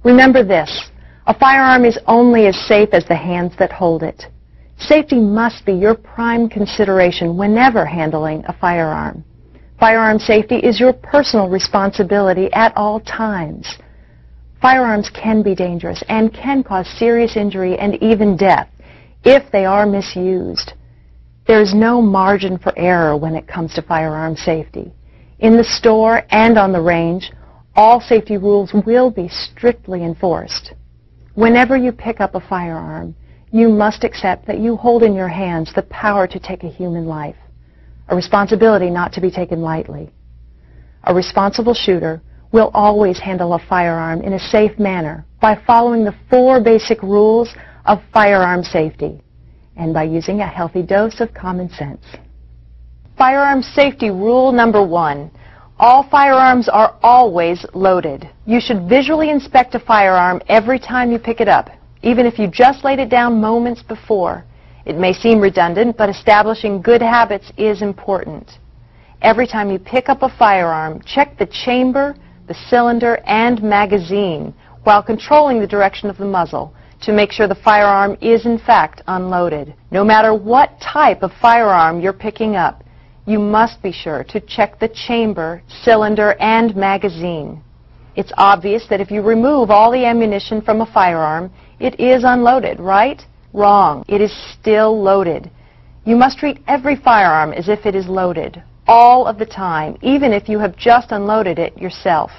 Remember this, a firearm is only as safe as the hands that hold it. Safety must be your prime consideration whenever handling a firearm. Firearm safety is your personal responsibility at all times. Firearms can be dangerous and can cause serious injury and even death if they are misused. There is no margin for error when it comes to firearm safety. In the store and on the range, all safety rules will be strictly enforced. Whenever you pick up a firearm, you must accept that you hold in your hands the power to take a human life, a responsibility not to be taken lightly. A responsible shooter will always handle a firearm in a safe manner by following the 4 basic rules of firearm safety and by using a healthy dose of common sense. Firearm safety rule number 1. All firearms are always loaded. You should visually inspect a firearm every time you pick it up, even if you just laid it down moments before. It may seem redundant, but establishing good habits is important. Every time you pick up a firearm, check the chamber, the cylinder, and magazine while controlling the direction of the muzzle to make sure the firearm is in fact unloaded. No matter what type of firearm you're picking up, you must be sure to check the chamber, cylinder, and magazine. It's obvious that if you remove all the ammunition from a firearm, it is unloaded, right? Wrong. It is still loaded. You must treat every firearm as if it is loaded, all of the time, even if you have just unloaded it yourself.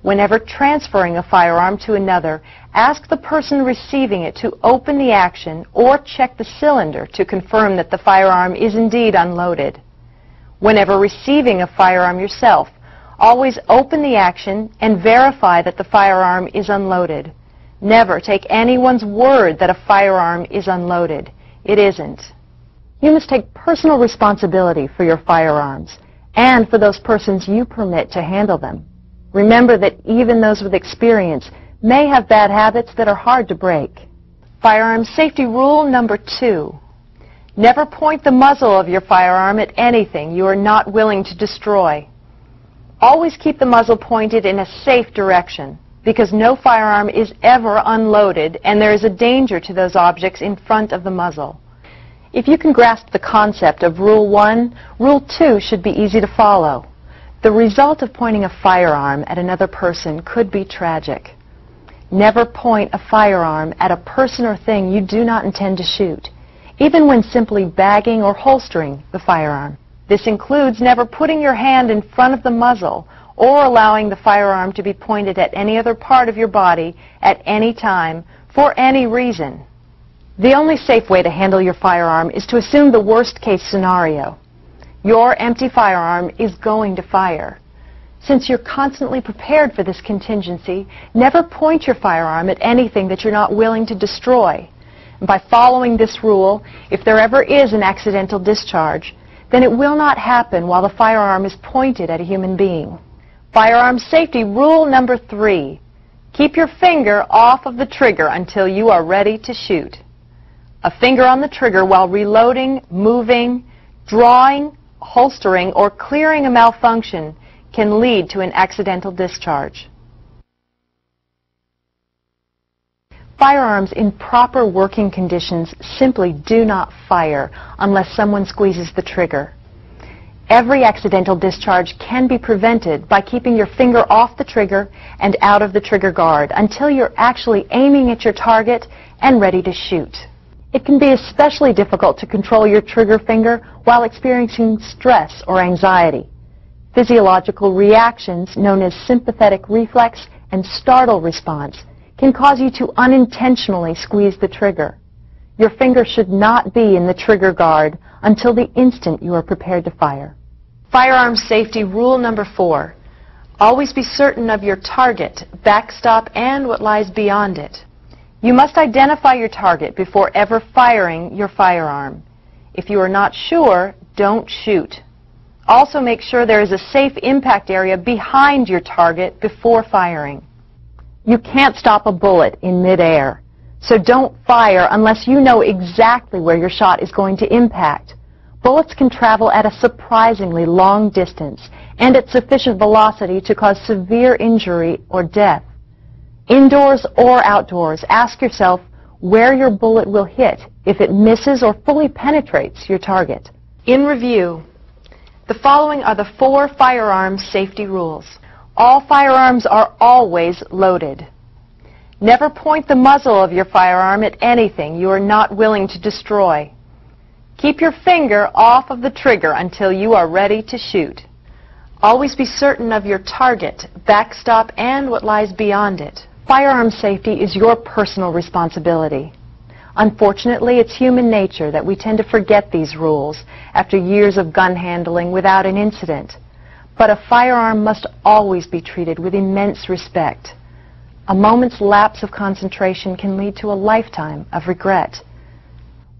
Whenever transferring a firearm to another, ask the person receiving it to open the action or check the cylinder to confirm that the firearm is indeed unloaded. Whenever receiving a firearm yourself, always open the action and verify that the firearm is unloaded. Never take anyone's word that a firearm is unloaded. It isn't. You must take personal responsibility for your firearms and for those persons you permit to handle them. Remember that even those with experience may have bad habits that are hard to break. Firearm safety rule number 2. Never point the muzzle of your firearm at anything you are not willing to destroy. Always keep the muzzle pointed in a safe direction, because no firearm is ever unloaded and there is a danger to those objects in front of the muzzle. If you can grasp the concept of Rule 1, Rule 2 should be easy to follow. The result of pointing a firearm at another person could be tragic. Never point a firearm at a person or thing you do not intend to shoot, even when simply bagging or holstering the firearm. This includes never putting your hand in front of the muzzle or allowing the firearm to be pointed at any other part of your body at any time for any reason. The only safe way to handle your firearm is to assume the worst-case scenario. Your empty firearm is going to fire. Since you're constantly prepared for this contingency, never point your firearm at anything that you're not willing to destroy. And by following this rule, if there ever is an accidental discharge, then it will not happen while the firearm is pointed at a human being. Firearm safety rule number 3. Keep your finger off of the trigger until you are ready to shoot. A finger on the trigger while reloading, moving, drawing, holstering, or clearing a malfunction can lead to an accidental discharge. Firearms in proper working conditions simply do not fire unless someone squeezes the trigger. Every accidental discharge can be prevented by keeping your finger off the trigger and out of the trigger guard until you're actually aiming at your target and ready to shoot. It can be especially difficult to control your trigger finger while experiencing stress or anxiety. Physiological reactions known as sympathetic reflex and startle response can cause you to unintentionally squeeze the trigger. Your finger should not be in the trigger guard until the instant you are prepared to fire. Firearm safety rule number 4. Always be certain of your target, backstop, and what lies beyond it. You must identify your target before ever firing your firearm. If you are not sure, don't shoot. Also make sure there is a safe impact area behind your target before firing. You can't stop a bullet in midair, so don't fire unless you know exactly where your shot is going to impact. Bullets can travel at a surprisingly long distance and at sufficient velocity to cause severe injury or death. Indoors or outdoors, ask yourself where your bullet will hit if it misses or fully penetrates your target. In review, the following are the 4 firearms safety rules. All firearms are always loaded. Never point the muzzle of your firearm at anything you are not willing to destroy. Keep your finger off of the trigger until you are ready to shoot. Always be certain of your target, backstop, and what lies beyond it. Firearm safety is your personal responsibility. Unfortunately, it's human nature that we tend to forget these rules after years of gun handling without an incident. But a firearm must always be treated with immense respect. A moment's lapse of concentration can lead to a lifetime of regret.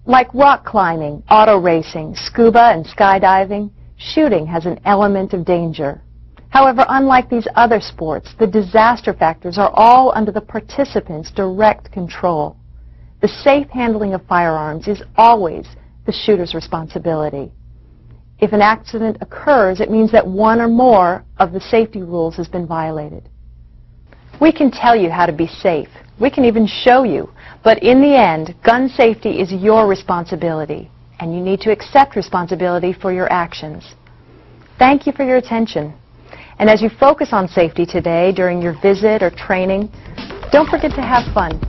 Like rock climbing, auto racing, scuba, and skydiving, shooting has an element of danger. However, unlike these other sports, the disaster factors are all under the participants' direct control. The safe handling of firearms is always the shooter's responsibility. If an accident occurs, it means that one or more of the safety rules has been violated. We can tell you how to be safe. We can even show you. But in the end, gun safety is your responsibility, and you need to accept responsibility for your actions. Thank you for your attention. And as you focus on safety today during your visit or training, don't forget to have fun.